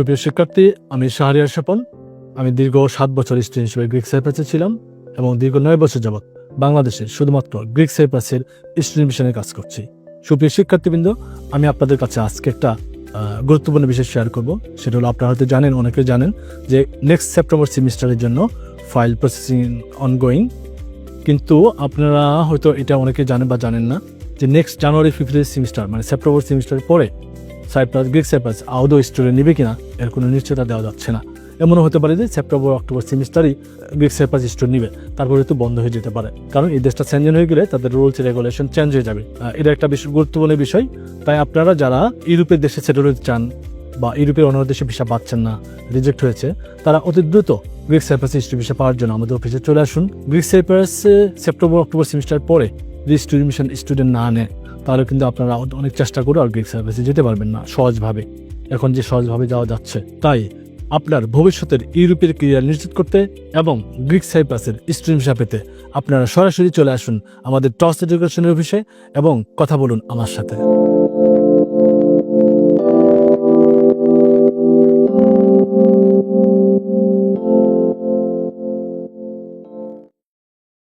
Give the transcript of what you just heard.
প্রিয় শিক্ষার্থী, আমি শাহরিয়ার স্বপন। আমি দীর্ঘ 7 বছর স্টুডেন্ট হিসেবে গ্রিক সাইপ্রাসে ছিলাম এবং দীর্ঘ 9 বছর যাবৎ বাংলাদেশে শুধুমাত্র গ্রিক সাইপ্রাসের স্টুডেন্ট মিশনে কাজ করছি। সুপ্রিয় শিক্ষার্থীবৃন্দ, আমি আপনাদের কাছে আজকে একটা গুরুত্বপূর্ণ বিষয় শেয়ার করব। সেটা হলো, আপনারা হয়তো জানেন, অনেকে জানেন যে নেক্সট সেপ্টেম্বর সেমিস্টারের জন্য ফাইল প্রসেসিং অনগোয়িং। কিন্তু আপনারা হয়তো এটা অনেকে জানেন বা জানেন না যে নেক্সট জানুয়ারি ফেব্রুয়ারি সেমিস্টার মানে সেপ্টেম্বর সেমিস্টারের পরে গ্রিক সাইপ্রাস আদৌ স্টুডেন্ট নেবে কিনা এর কোনো নিশ্চয়তা দেওয়া যাচ্ছে না। এমনও হতে পারে যে সেপ্টেম্বর অক্টোবর সেমিস্টারই গ্রিক সাইপ্রাস স্টুডেন্ট নেবে, তারপরে তো বন্ধ হয়ে যেতে পারে, কারণ এই দেশটা সেনজেন হয়ে গেলে তাদের রুলস রেগুলেশন চেঞ্জ হয়ে যাবে। এটা একটা বেশ গুরুত্বপূর্ণ বিষয়। তাই আপনারা যারা ইউরোপের দেশে সেটেল হতে চান বা ইউরোপের অন্য দেশে ভিসা পাচ্ছেন না, রিজেক্ট হয়েছে, তারা অতি দ্রুত গ্রিক সাইপ্রাসে স্টুডেন্ট ভিসা পাওয়ার জন্য আমাদের অফিসে চলে আসুন। গ্রিক সাইপ্রাসে সেপ্টেম্বর অক্টোবর সেমিস্টার পরে যদি স্টুডেন্ট না নেয়, তাহলে কিন্তু আপনারা অনেক চেষ্টা করে আর গ্রিক সাইপ্রাসে যেতে পারবেন না সহজভাবে, এখন যে সহজভাবে যাওয়া যাচ্ছে। তাই আপনার ভবিষ্যতের ইউরোপের ক্যারিয়ার নিশ্চিত করতে এবং গ্রিক সাইপ্রাসের স্টুডেন্ট ভিসা পেতে আপনারা সরাসরি চলে আসুন আমাদের টস এডুকেশনের অফিসে এবং কথা বলুন আমার সাথে।